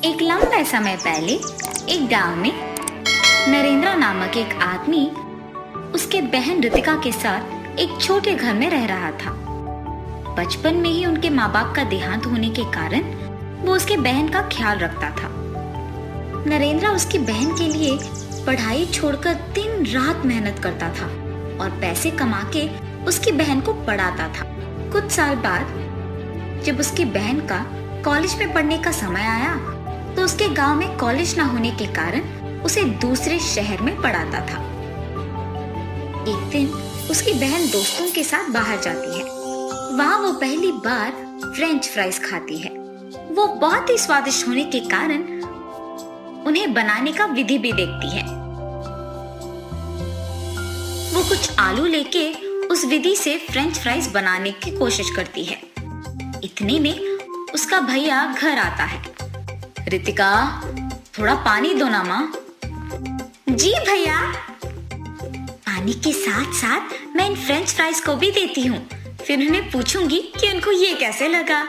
एक लंबे समय पहले एक गांव में नरेंद्र नामक एक आदमी उसके बहन रितिका के साथ एक छोटे घर में रह रहा था। बचपन में ही उनके माँ बाप का देहांत होने के कारण वो उसके बहन का ख्याल रखता था। नरेंद्र उसकी बहन के लिए पढ़ाई छोड़कर दिन रात मेहनत करता था और पैसे कमा के उसकी बहन को पढ़ाता था। कुछ साल बाद जब उसकी बहन का कॉलेज में पढ़ने का समय आया तो उसके गांव में कॉलेज न होने के कारण उसे दूसरे शहर में पढ़ाता था। एक दिन उसकी बहन दोस्तों के साथ बाहर जाती है। वहाँ वो पहली बार फ्रेंच फ्राइज खाती है। वो बहुत ही स्वादिष्ट होने के कारण उन्हें बनाने का विधि भी देखती है। वो कुछ आलू लेके उस विधि से फ्रेंच फ्राइज बनाने की कोशिश करती है। इतने में उसका भैया घर आता है। रितिका, थोड़ा पानी दो ना माँ। जी भैया। पानी के साथ साथ मैं इन फ्रेंच फ्राइज को भी देती हूँ, फिर उन्हें पूछूंगी कि उनको ये कैसे लगा।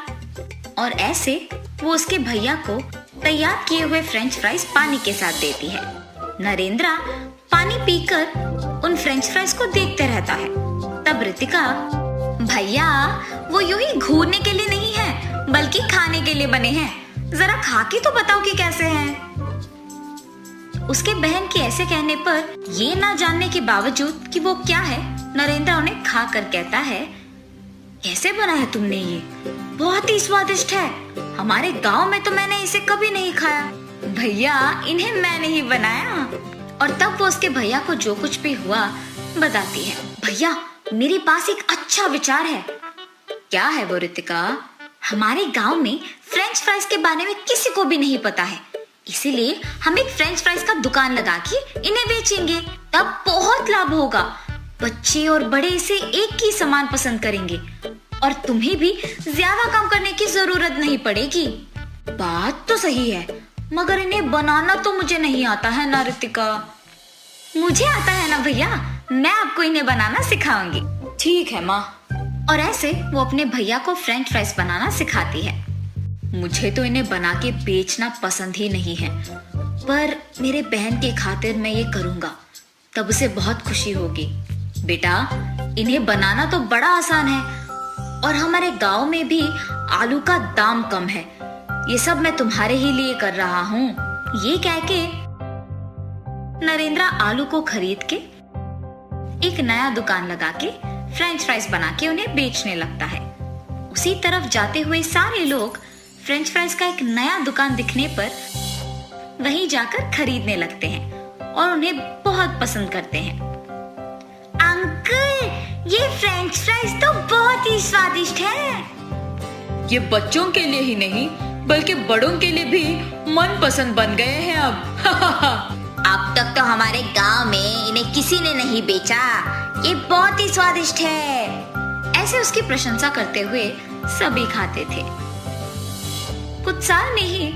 और ऐसे वो उसके भैया को तैयार किए हुए फ्रेंच फ्राइज पानी के साथ देती है। नरेंद्र पानी पीकर उन फ्रेंच फ्राइज को देखते रहता है। तब रितिका, भैया वो यूं ही घूरने के लिए नहीं है बल्कि खाने के लिए बने हैं, जरा खा के तो बताओ कि कैसे हैं। उसके बहन के ऐसे कहने पर ये ना जानने के बावजूद कि वो क्या है, नरेंद्र उन्हें खा कर कहता है, कैसे बनाया तुमने ये? बहुत ही स्वादिष्ट है। हमारे गांव में तो मैंने इसे कभी नहीं खाया। भैया इन्हें मैंने ही बनाया। और तब वो उसके भैया को जो कुछ भी हुआ बताती है। भैया मेरे पास एक अच्छा विचार है। क्या है वो रितिका? हमारे गांव में फ्रेंच फ्राइज के बारे में किसी को भी नहीं पता है, इसीलिए हम एक फ्रेंच फ्राइज का दुकान लगा के इन्हें बेचेंगे। तब बहुत लाभ होगा। बच्चे और बड़े इसे एक ही समान पसंद करेंगे और तुम्हें भी ज्यादा काम करने की जरूरत नहीं पड़ेगी। बात तो सही है, मगर इन्हें बनाना तो मुझे नहीं आता है ना रितिका। मुझे आता है ना भैया, मैं आपको इन्हें बनाना सिखाऊंगी। ठीक है माँ। और ऐसे वो अपने भैया को फ्रेंच फ्राइज बनाना सिखाती है। मुझे तो इन्हें बना के बेचना पसंद ही नहीं है, पर मेरे बहन के खातिर मैं ये करूंगा, तब उसे बहुत खुशी होगी। बेटा इन्हें बनाना तो बड़ा आसान है और हमारे गांव में भी आलू का दाम कम है। ये सब मैं तुम्हारे ही लिए कर रहा हूँ। ये कह के नरेंद्र आलू को खरीद के एक नया दुकान लगा के फ्रेंच फ्राइज बना के उन्हें बेचने लगता है। उसी तरफ जाते हुए सारे लोग फ्रेंच फ्राइज का एक नया दुकान दिखने पर वहीं जाकर खरीदने लगते हैं और उन्हें बहुत पसंद करते हैं। अंकल ये फ्रेंच फ्राइज तो बहुत ही स्वादिष्ट है। ये बच्चों के लिए ही नहीं बल्कि बड़ों के लिए भी मनपसंद बन गए हैं अब। अब तक तो हमारे गांव में इन्हें किसी ने नहीं बेचा। ये बहुत ही स्वादिष्ट है। ऐसे उसकी प्रशंसा करते हुए सभी खाते थे। कुछ साल में ही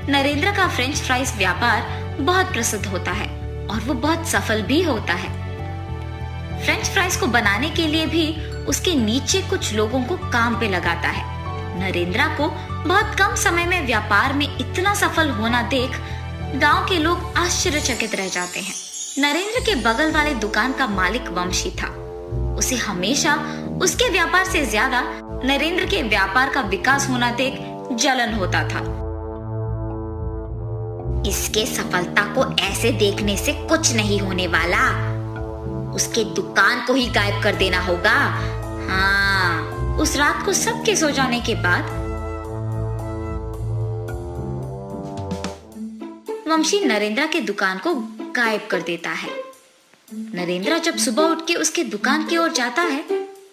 नरेंद्र का फ्रेंच फ्राइज व्यापार बहुत प्रसिद्ध होता है और वो बहुत सफल भी होता है। फ्रेंच फ्राइज को बनाने के लिए भी उसके नीचे कुछ लोगों को काम पे लगाता है। नरेंद्र को बहुत कम समय में व्यापार में इतना सफल होना देख गांव के लोग आश्चर्यचकित रह जाते हैं। नरेंद्र के बगल वाले दुकान का मालिक वंशी था। उसे हमेशा उसके व्यापार से ज्यादा नरेंद्र के व्यापार का विकास होना देख जलन होता था। इसके सफलता को ऐसे देखने से कुछ नहीं होने वाला। उसके दुकान को ही गायब कर देना होगा। हाँ। उस रात को सबके सो जाने के बाद वंशी नरेंद्र के दुकान को गायब कर देता है। नरेंद्र जब सुबह उठ के उसके दुकान की ओर जाता है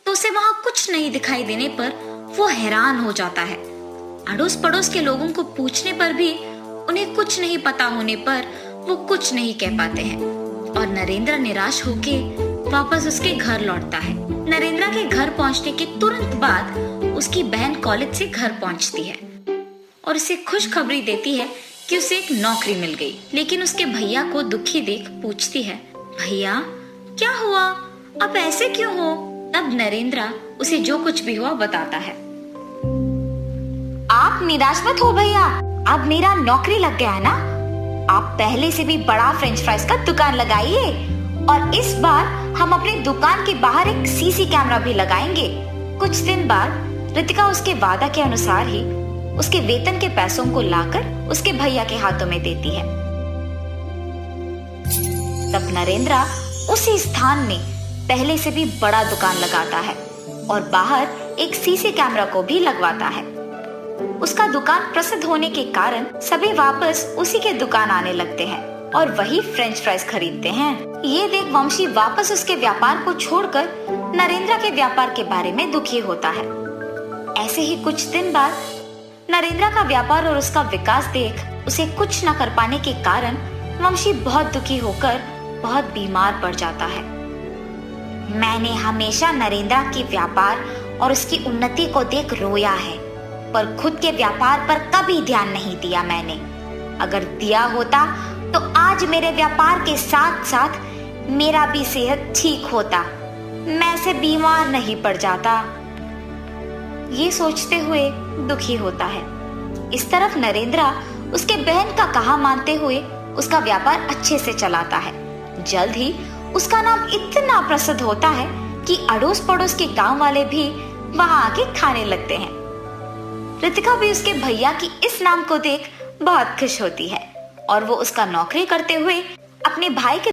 तो उसे वहां कुछ नहीं दिखाई देने पर वो हैरान हो जाता है। अड़ोस पड़ोस के लोगों को पूछने पर भी उन्हें कुछ नहीं पता होने पर वो कुछ नहीं कह पाते हैं और नरेंद्र निराश होके वापस उसके घर लौटता है। नरेंद्र के घर पहुंचने के तुरंत बाद उसकी बहन कॉलेज से घर पहुंचती है और उसे खुशखबरी देती है कि उसे एक नौकरी मिल गई। लेकिन उसके भैया को दुखी देख पूछती है, भैया क्या हुआ? अब ऐसे क्यों हो? तब नरेंद्र उसे जो कुछ भी हुआ बताता है। आप आप निराश मत हो भैया, अब मेरा नौकरी लग गया है ना। आप पहले से भी बड़ा फ्रेंच फ्राइज का दुकान लगाइए और इस बार हम अपनी दुकान के बाहर एक सीसी कैमरा भी लगाएंगे। कुछ दिन बाद रितिका उसके वादा के अनुसार ही उसके वेतन के पैसों को लाकर उसके भैया के हाथों में देती है। तब नरेंद्र उसी स्थान में पहले से भी बड़ा दुकान लगाता है और बाहर एक सीसी कैमरा को भी लगवाता है। उसका दुकान प्रसिद्ध होने के कारण सभी वापस उसी के दुकान आने लगते हैं और वही फ्रेंच फ्राइज खरीदते हैं। ये देख वंशी वापस उसके व्यापार को छोड़कर नरेंद्र के व्यापार के बारे में दुखी होता है। ऐसे ही कुछ दिन बाद नरेंद्र का व्यापार और उसका विकास देख उसे कुछ न कर पाने के कारण वंशी बहुत दुखी होकर बहुत बीमार पड़ जाता है। मैंने हमेशा नरेंद्र के व्यापार और उसकी उन्नति को देख रोया है, पर खुद के व्यापार पर कभी ध्यान नहीं दिया मैंने। अगर दिया होता तो आज मेरे व्यापार के साथ साथ मेरा भी सेहत ठीक होता, मैं से बीमार नहीं पड़ जाता। ये सोचते हुए दुखी होता है। इस तरफ नरेंद्र उसके बहन का कहा मानते हुए उसका व्यापार अच्छे से चलाता है। जल्द ही उसका नाम इतना प्रसिद्ध होता है कि अड़ोस पड़ोस के गांव वाले भी वहां आके खाने लगते हैं। रितिका भी उसके भैया की इस नाम को देख बहुत खुश होती है और वो उसका नौकरी करते हुए अपने भाई के